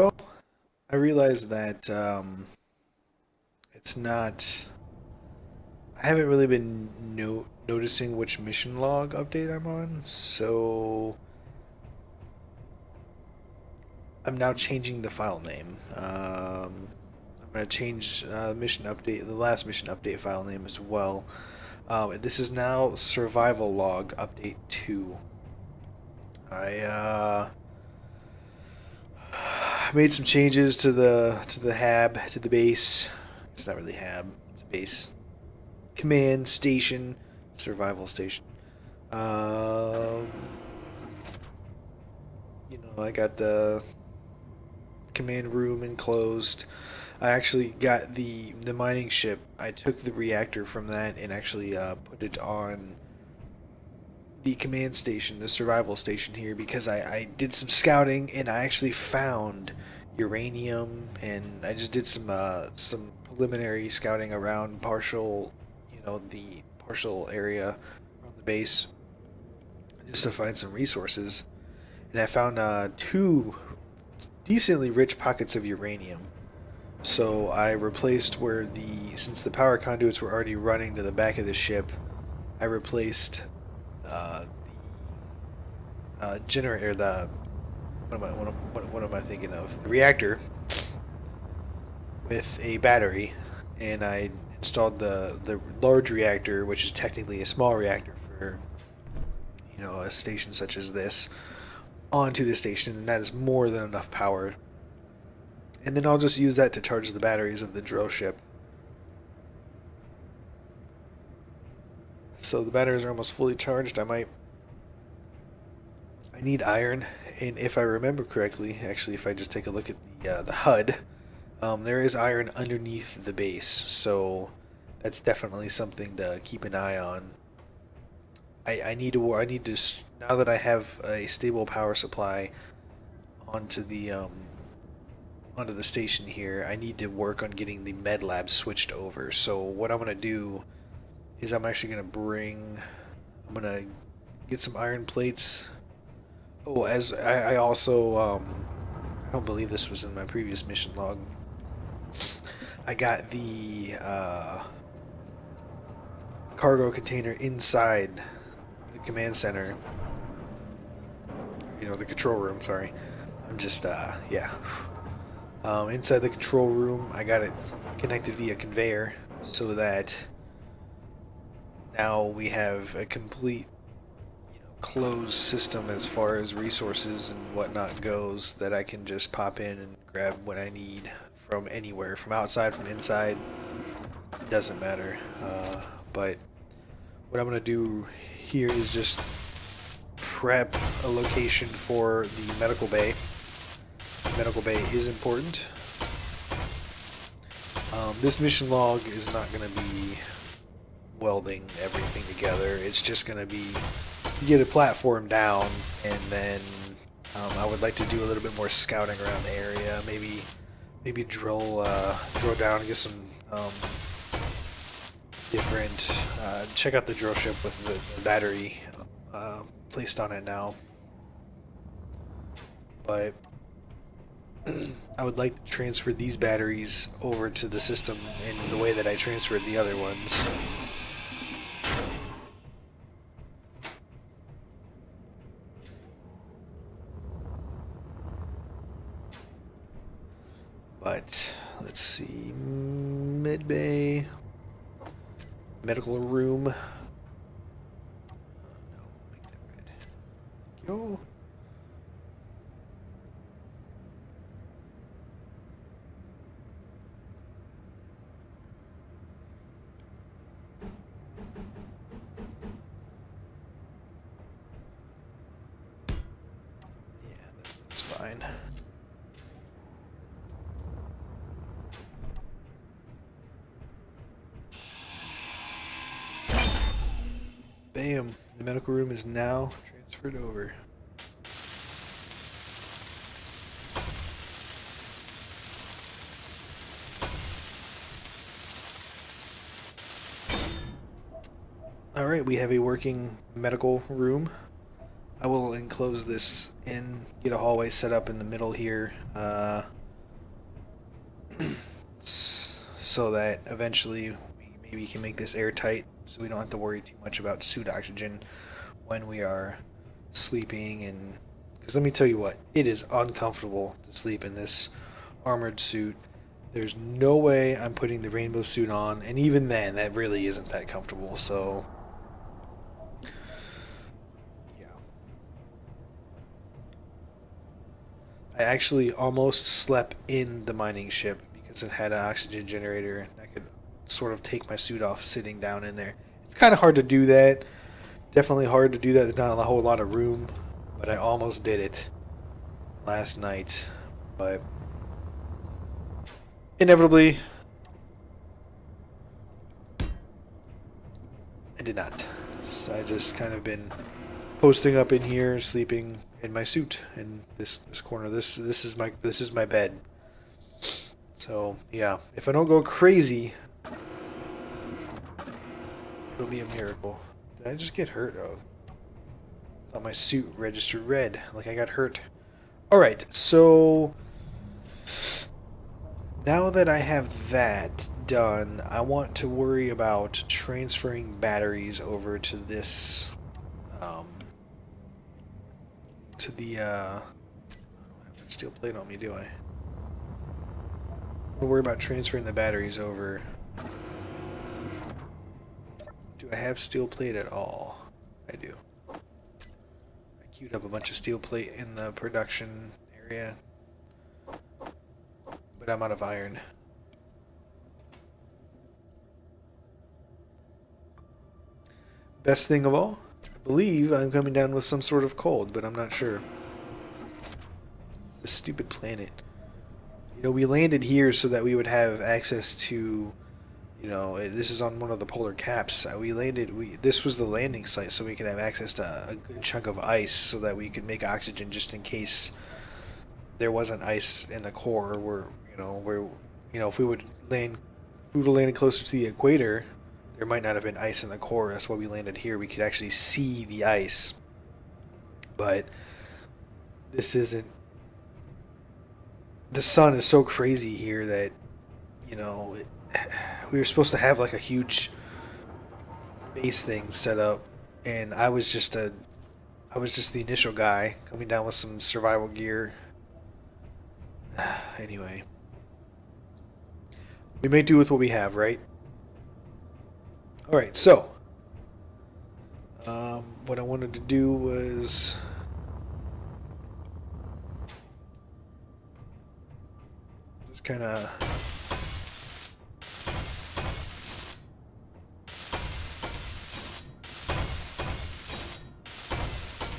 Well, I realized that it's not. I haven't really been noticing which mission log update I'm on, so I'm now changing the file name. I'm going to change mission update, the last mission update file name as well. This is now survival log update 2. I made some changes to the hab, to the base. It's not really hab, it's a base. Command station, survival station. Um, I got the command room enclosed. I actually got the mining ship. I took the reactor from that and actually put it on the command station, the survival station here, because I did some scouting and I actually found uranium, and I just did some preliminary scouting around the partial area around the base just to find some resources. And I found two decently rich pockets of uranium. So I replaced since the power conduits were already running to the back of the ship, I replaced the generator, what am I thinking of? The reactor with a battery, and I installed the large reactor, which is technically a small reactor for a station such as this, onto the station, and that is more than enough power. And then I'll just use that to charge the batteries of the drill ship. So the batteries are almost fully charged. I need iron, and if I remember correctly, actually, if I just take a look at the HUD, there is iron underneath the base, so that's definitely something to keep an eye on. I need to now that I have a stable power supply onto the um, onto the station here. I need to work on getting the med lab switched over. So what I'm gonna do is I'm gonna get some iron plates. Oh, as I also I don't believe this was in my previous mission log. I got the cargo container inside the command center. The control room. Sorry, I'm just yeah. Inside the control room, I got it connected via conveyor so that now we have a complete closed system as far as resources and whatnot goes, that I can just pop in and grab what I need from anywhere, from outside, from inside. It doesn't matter. But what I'm going to do here is just prep a location for the medical bay. The medical bay is important. This mission log is not going to be welding everything together. It's just going to be get a platform down, and then I would like to do a little bit more scouting around the area. Maybe drill down and get some different. Check out the drill ship with the battery placed on it now, but I would like to transfer these batteries over to the system in the way that I transferred the other ones. But let's see, med bay, medical room. No, make that red. Go. Yeah, that's fine. Bam! The medical room is now transferred over. Alright, we have a working medical room. I will enclose this in, get a hallway set up in the middle here, so that eventually we maybe can make this airtight, so we don't have to worry too much about suit oxygen when we are sleeping. And because let me tell you what, it is uncomfortable to sleep in this armored suit. There's no way I'm putting the rainbow suit on, and even then, that really isn't that comfortable. So, yeah. I actually almost slept in the mining ship because it had an oxygen generator, and I could sort of take my suit off sitting down in there. It's kind of hard to do that. Definitely hard to do that. There's not a whole lot of room, but I almost did it last night. But inevitably, I did not. So I just kind of been posting up in here, sleeping in my suit in this corner. This is my bed. So yeah, if I don't go crazy, it'll be a miracle. Did I just get hurt? Oh, I thought my suit registered red, like I got hurt. All right, so now that I have that done, I want to worry about transferring batteries over to this, to the, I don't have a steel plate on me, do I? I'm gonna worry about transferring the batteries over. Do I have steel plate at all? I do. I queued up a bunch of steel plate in the production area, but I'm out of iron. Best thing of all, I believe I'm coming down with some sort of cold, but I'm not sure. It's this stupid planet. You know, we landed here so that we would have access to, you know, this is on one of the polar caps. This was the landing site so we could have access to a good chunk of ice so that we could make oxygen just in case there wasn't ice in the core if we would have landed closer to the equator, there might not have been ice in the core. That's why we landed here. We could actually see the ice. But this isn't. The sun is so crazy here that, we were supposed to have like a huge base thing set up, and I was just the initial guy coming down with some survival gear. Anyway, we may do with what we have, right? All right, so what I wanted to do was just kind of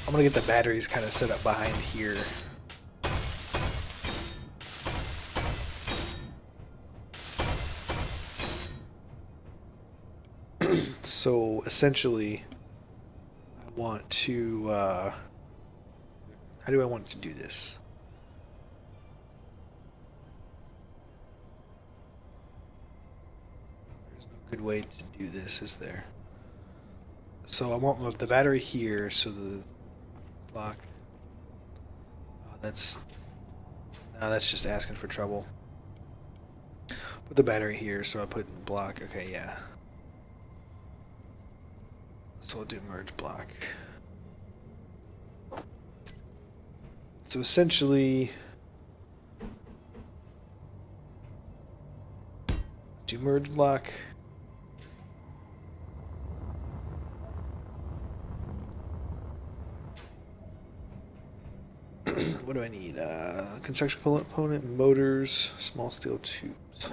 I'm gonna get the batteries kind of set up behind here. So essentially, I want to. How do I want to do this? There's no good way to do this, is there? So I want the battery here, so the block. Oh, that's just asking for trouble. Put the battery here, so I put in the block. Okay, yeah. So we'll do merge block. So essentially, do merge block. What do I need? Construction component, motors, small steel tubes.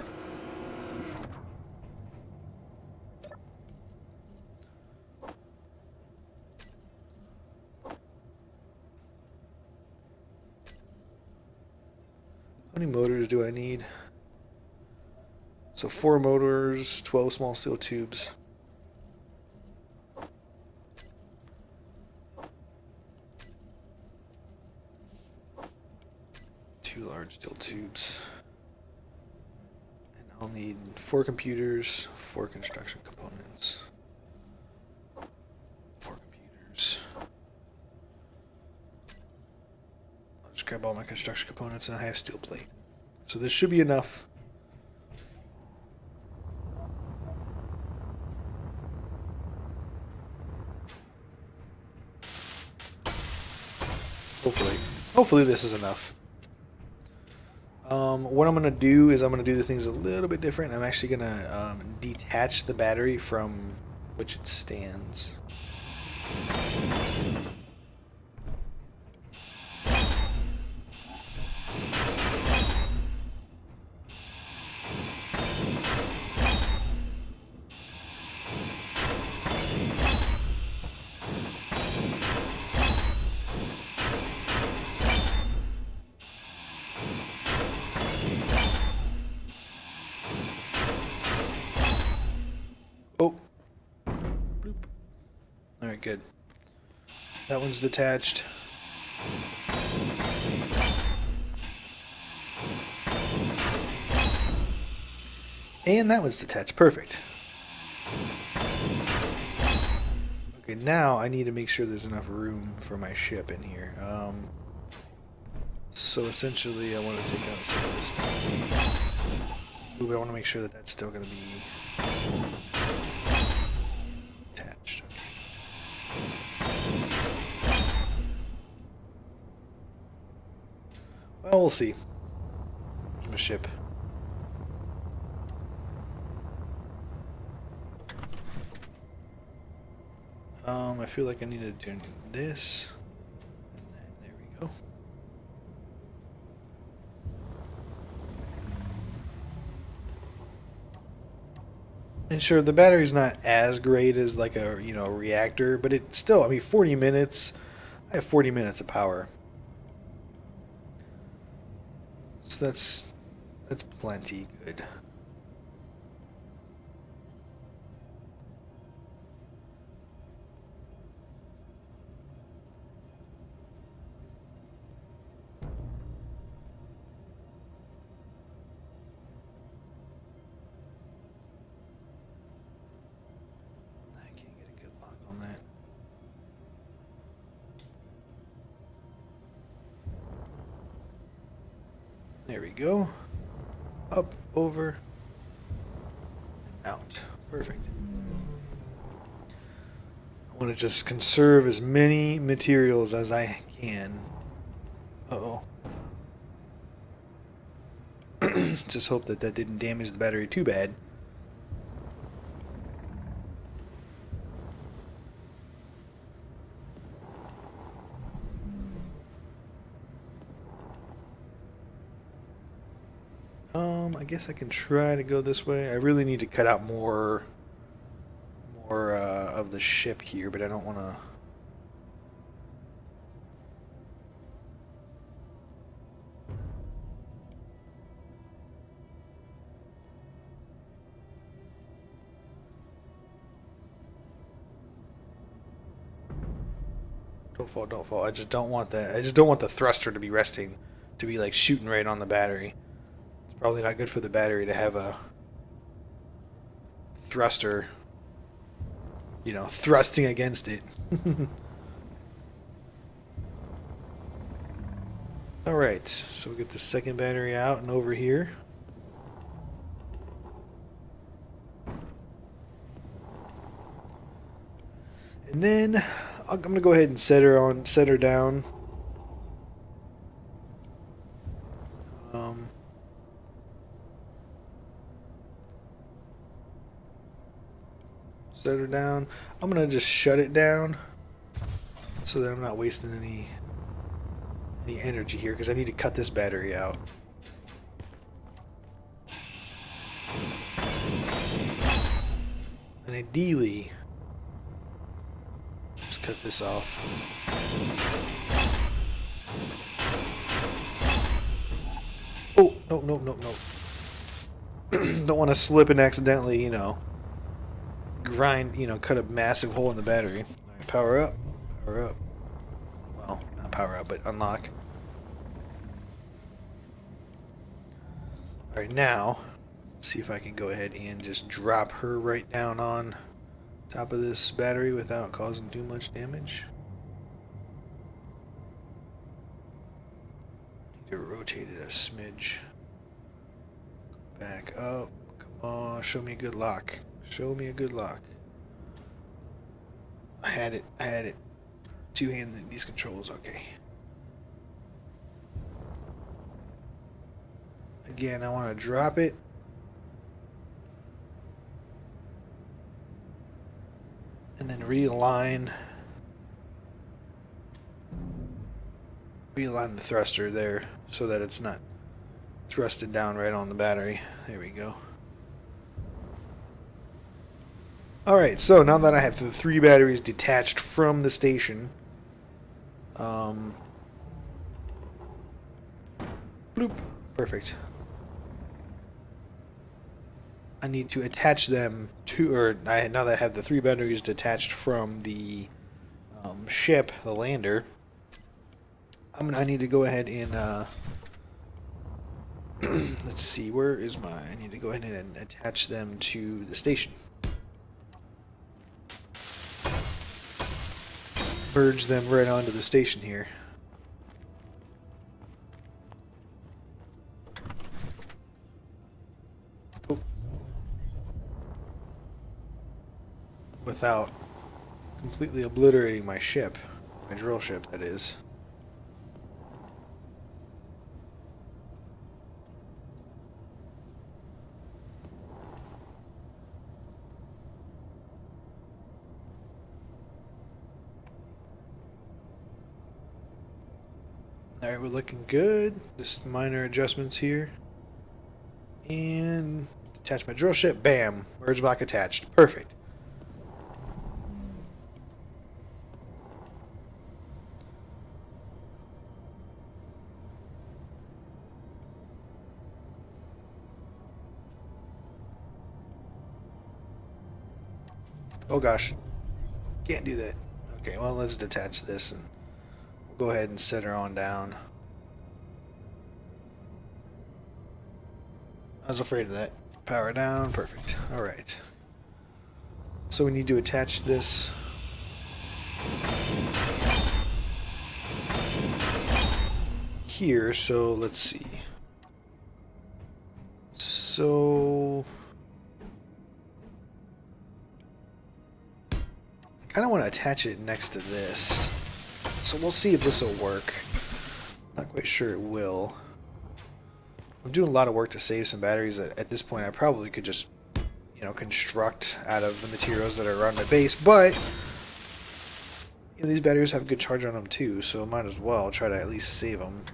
How many motors do I need? So 4 motors, 12 small steel tubes. 2 large steel tubes. And I'll need 4 computers, 4 construction components. 4 computers. grab all my construction components, and I have steel plate. So this should be enough. Hopefully this is enough. What I'm going to do is I'm going to do the things a little bit different. I'm actually going to detach the battery from which it stands. Oh. Bloop. Alright, good. That one's detached. And that one's detached. Perfect. Okay, now I need to make sure there's enough room for my ship in here. So essentially I want to take out some of this stuff. Ooh, but I want to make sure that that's still going to be attached. Well, we'll see. Here's my ship. I feel like I need to do this. And then, there we go. And sure, the battery's not as great as like a reactor, but it's still, I mean, 40 minutes. I have 40 minutes of power. So that's plenty good. I can't get a good lock on that. There we go. Up, over, and out. Perfect. I want to just conserve as many materials as I can. Uh-oh. Just hope that that didn't damage the battery too bad. I guess I can try to go this way. I really need to cut out more of the ship here, but I don't want to. Don't fall. I just don't want that. I just don't want the thruster to be resting, to be like shooting right on the battery. It's probably not good for the battery to have a thruster, thrusting against it. Alright, so we get the second battery out and over here. And then I'm gonna go ahead and set her down. Set her down. I'm gonna just shut it down so that I'm not wasting any energy here, because I need to cut this battery out. And ideally, just cut this off. Oh, no. Don't want to slip and accidentally, cut a massive hole in the battery. Right, power up. Well, not power up, but unlock. Alright, now, let's see if I can go ahead and just drop her right down on top of this battery without causing too much damage. need to rotate it a smidge. Back up. Come on, show me a good lock. Show me a good lock. I had it. I had it. Two-handed these controls. Okay. Again, I want to drop it. And then realign the thruster there so that it's not thrusted down right on the battery. There we go. Alright, so now that I have the 3 batteries detached from the station, bloop, perfect. I need to attach them to, now that I have the 3 batteries detached from the ship, the lander, I need to go ahead and, let's see, where is my, I need to go ahead and attach them to the station. Merge them right onto the station here. Oh. Without completely obliterating my ship. My drill ship, that is. Alright, we're looking good. Just minor adjustments here. And attach my drill ship. Bam! Merge block attached. Perfect. Oh gosh. Can't do that. Okay, well, let's detach this and we'll go ahead and set her on down. I was afraid of that. Power down. Perfect. Alright. So we need to attach this here. So let's see. So I kind of want to attach it next to this. So we'll see if this will work. Not quite sure it will. I'm doing a lot of work to save some batteries that at this point I probably could just, you know, construct out of the materials that are around my base, but you know, these batteries have good charge on them too, so I might as well try to at least save them.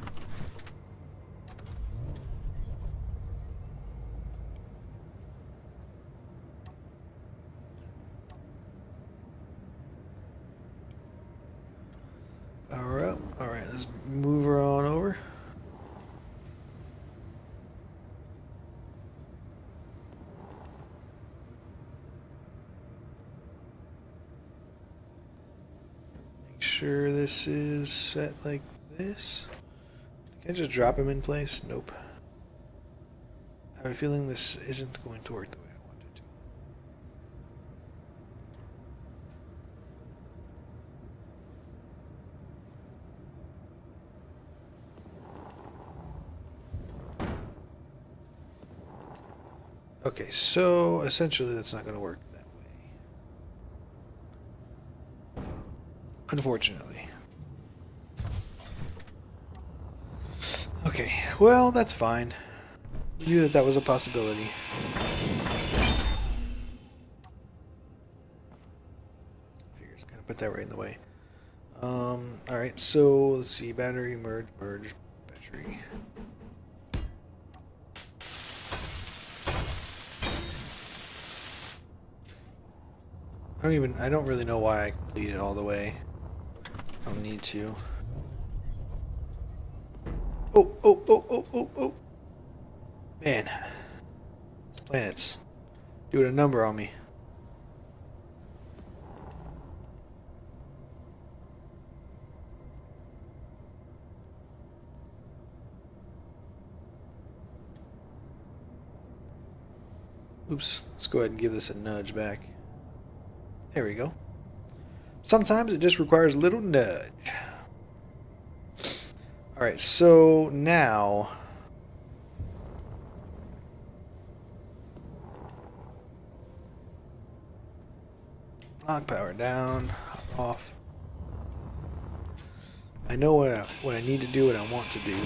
Alright, let's move her on over. Make sure this is set like this. Can I just drop him in place? Nope. I have a feeling this isn't going to work the way I want it to. Okay, so essentially that's not going to work that way. Unfortunately. Okay, well, that's fine. We knew that that was a possibility. Figures, gonna put that right in the way. Alright, so let's see, battery, merge, battery. I don't really know why I completed it all the way. I don't need to. Oh. Man. These planets doing a number on me. Oops. Let's go ahead and give this a nudge back. There we go. Sometimes it just requires a little nudge. Alright, so now... Lock power down, off. I know what I need to do, what I want to do.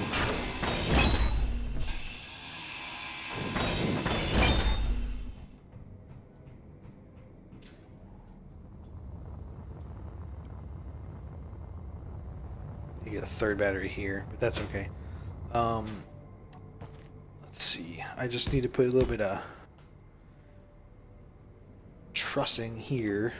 You get a third battery here, but that's okay. Let's see. I just need to put a little bit of trussing here.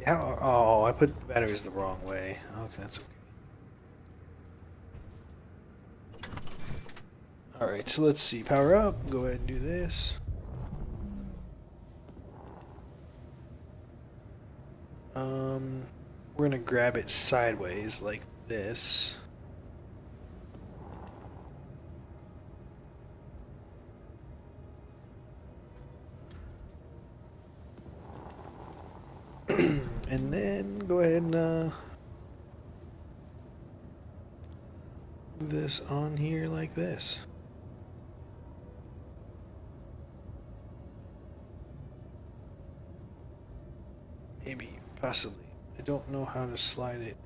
Yeah, oh, I put the batteries the wrong way. Okay, that's okay. Alright, so let's see. Power up. Go ahead and do this. We're gonna grab it sideways like this. And then go ahead and move this on here like this. Maybe, possibly. I don't know how to slide it.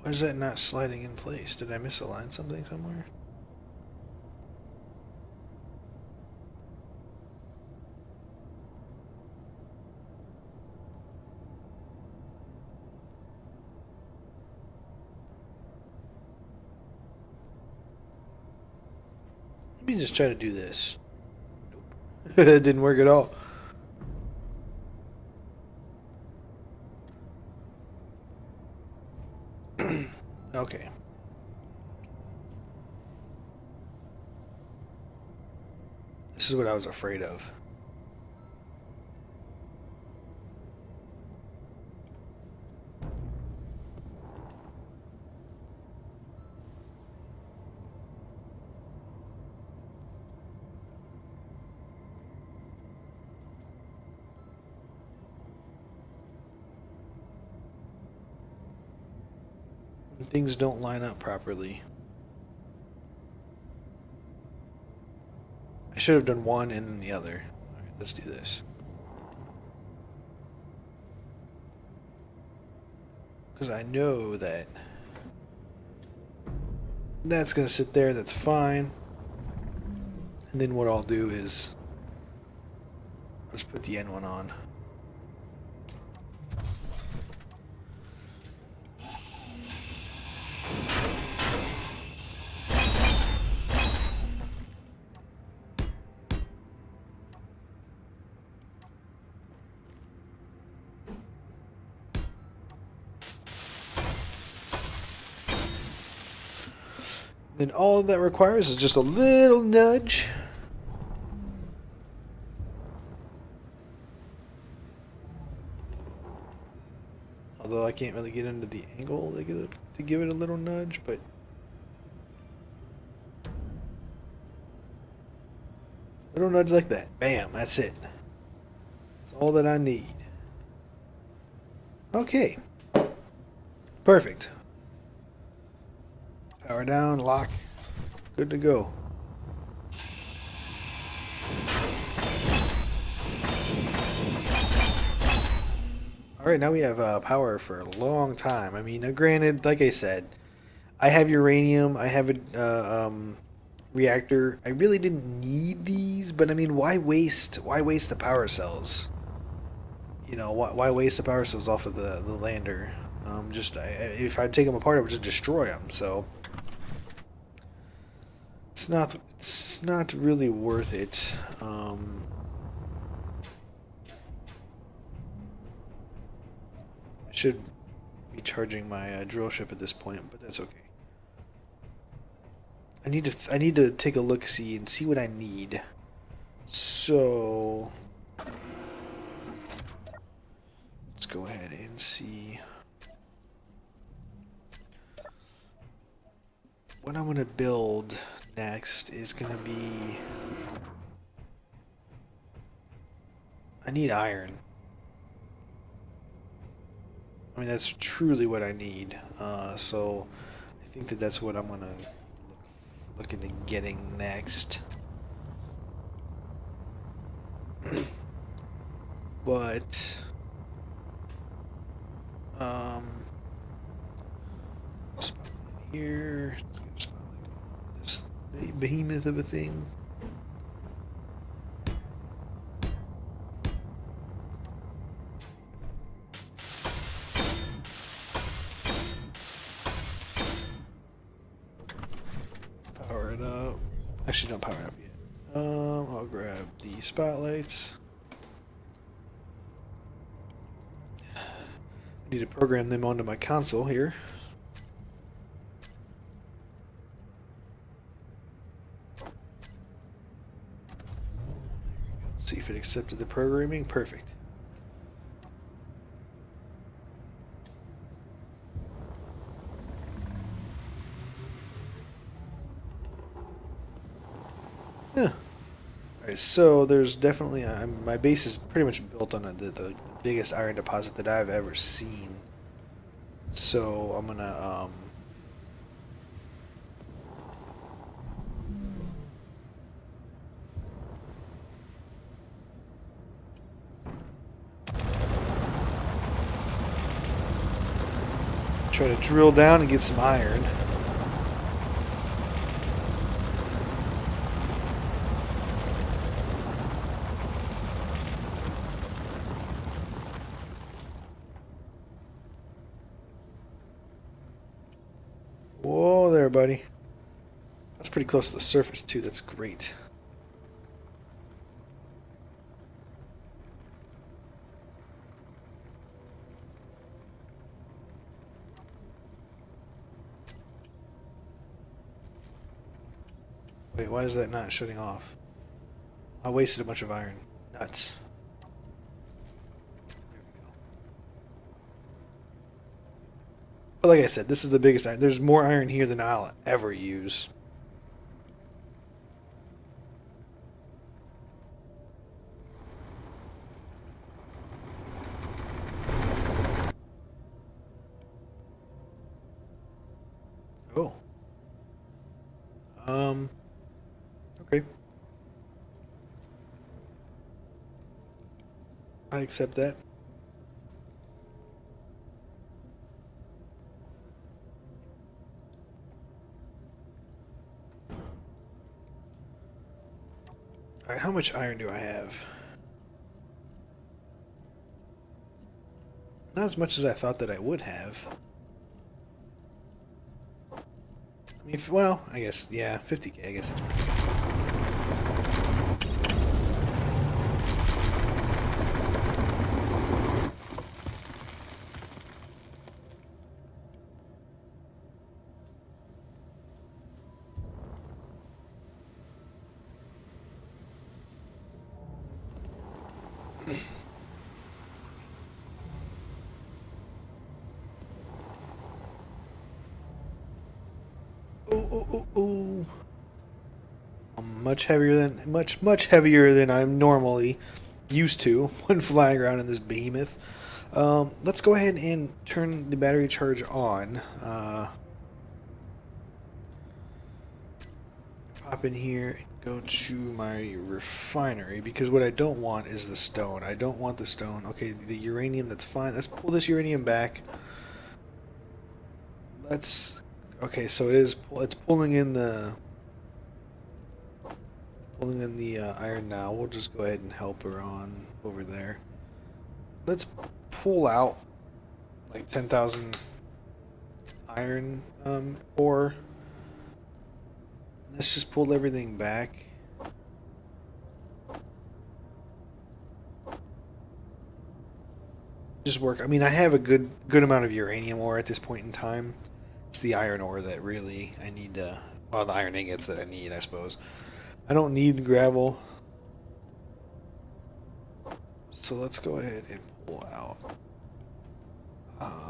Why is that not sliding in place? Did I misalign something somewhere? Let me just try to do this. Nope. It didn't work at all. Okay. This is what I was afraid of. Things don't line up properly. I should have done one and then the other. Alright, let's do this. Because I know that that's going to sit there, that's fine. And then what I'll do is I'll just put the end one on. Then all that requires is just a little nudge. Although I can't really get into the angle to give it a little nudge, but little nudge like that. Bam, that's it. That's all that I need. Okay. Perfect. Power down, lock. Good to go. Alright, now we have power for a long time. I mean, granted, like I said, I have uranium, I have a reactor. I really didn't need these, but I mean, why waste the power cells? You know, why waste the power cells off of the lander? If I take them apart, I would just destroy them, so... It's it's not really worth it. I should be charging my drill ship at this point, but that's okay. I need to take a look see and see what I need. So let's go ahead and see what I'm gonna build next is gonna be. I need iron. I mean, that's truly what I need. So I think that that's what I'm gonna look into getting next. But spotlight here. Let's get a spotlight on this behemoth of a thing. Power it up. Actually, don't power it up yet. I'll grab the spotlights. I need to program them onto my console here. See if it accepted the programming. Perfect. Yeah. Alright, so there's definitely my base is pretty much built on the biggest iron deposit that I've ever seen. So I'm gonna try to drill down and get some iron. Whoa there, buddy. That's pretty close to the surface, too. That's great. Wait, why is that not shutting off? I wasted a bunch of iron. Nuts. There we go. But like I said, this is the biggest iron. There's more iron here than I'll ever use. Oh. Okay. I accept that. Alright, how much iron do I have? Not as much as I thought that I would have. I mean, well, I guess, yeah, 50k, I guess that's pretty good. Oh. I'm much heavier than I'm normally used to when flying around in this behemoth. Let's go ahead and turn the battery charge on. Pop in here and go to my refinery because what I don't want is the stone. I don't want the stone. Okay, the uranium, that's fine. Let's pull this uranium back. Okay, so it's pulling in the iron now. We'll just go ahead and help her on over there. Let's pull out like 10,000 iron ore. And Let's just pull everything back. Just work. I mean, I have a good amount of uranium ore at this point in time. It's the iron ore that really I need to. Well, the iron ingots that I need, I suppose. I don't need the gravel. So let's go ahead and pull out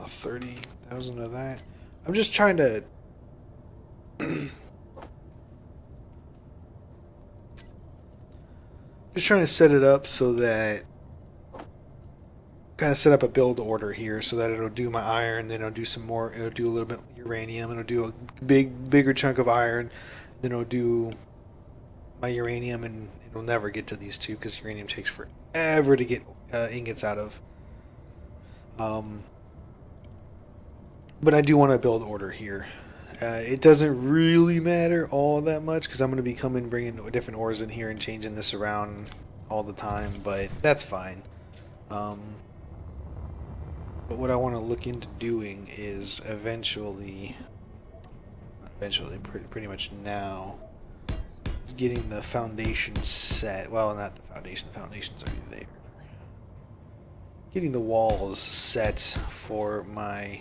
30,000 of that. I'm just trying to set it up so that kind of set up a build order here so that it'll do my iron, then it'll do some more, it'll do a little bit of uranium, it'll do a bigger chunk of iron, then it'll do my uranium, and it'll never get to these two because uranium takes forever to get ingots out of. But I do want to build order here. It doesn't really matter all that much because I'm going to be bringing different ores in here and changing this around all the time, but that's fine. But what I want to look into doing is eventually, pretty much now, is getting the foundation set. Well, not the foundation. The foundation's already there. Getting the walls set for my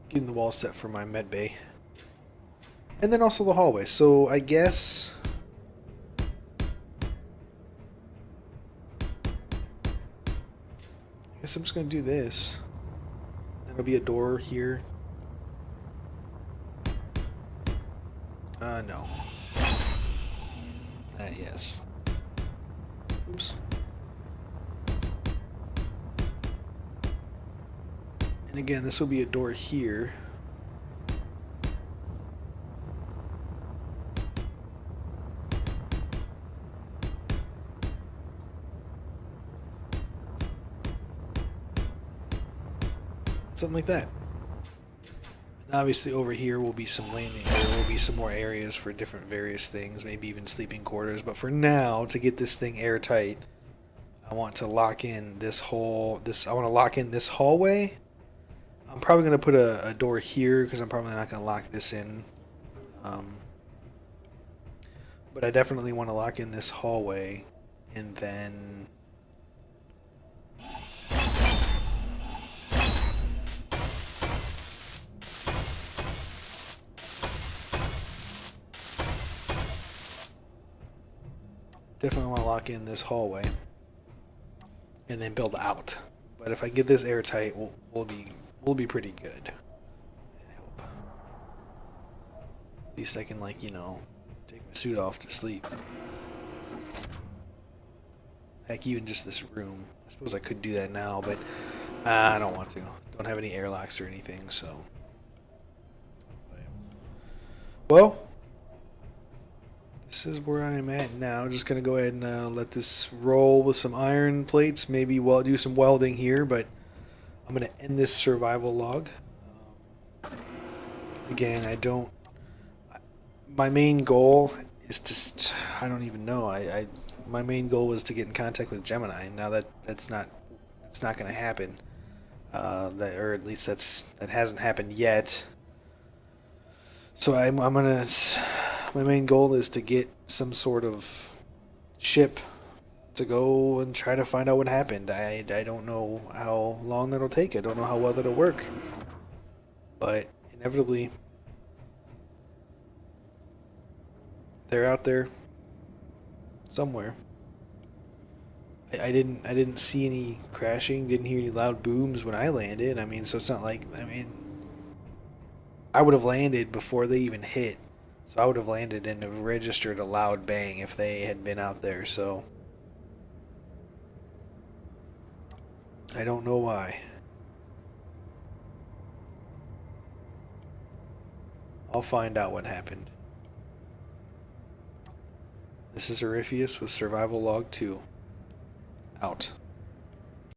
getting the wall set for my med bay. And then also the hallway. So I guess I'm just gonna do this. There'll be a door here. No. Yes. Oops. And again, this will be a door here. Something like that. And obviously over here will be some landing. There will be some more areas for different various things, maybe even sleeping quarters. But for now, to get this thing airtight, I want to lock in this whole. I want to lock in this hallway. I'm probably going to put a door here because I'm probably not going to lock this in. But I definitely want to lock in this hallway, and then. Definitely want to lock in this hallway and then build out. But if I get this airtight, we'll be pretty good. I hope. At least I can, like, you know, take my suit off to sleep. Heck, even just this room. I suppose I could do that now, but I don't want to. Don't have any airlocks or anything, so. Well. This is where I'm at now. Just going to go ahead and let this roll with some iron plates. Maybe do some welding here, but I'm going to end this survival log. Again, my main goal is to, I don't even know. My main goal was to get in contact with Gemini. Now it's not going to happen. Or at least that hasn't happened yet. So I'm going to... My main goal is to get some sort of ship to go and try to find out what happened. I don't know how long that'll take. I don't know how well that'll work. But inevitably, they're out there somewhere. I didn't see any crashing, didn't hear any loud booms when I landed. I mean, so it's not like, I would have landed before they even hit. So I would have landed and have registered a loud bang if they had been out there, so I don't know why. I'll find out what happened. This is Oripheus with Survival Log 2. Out.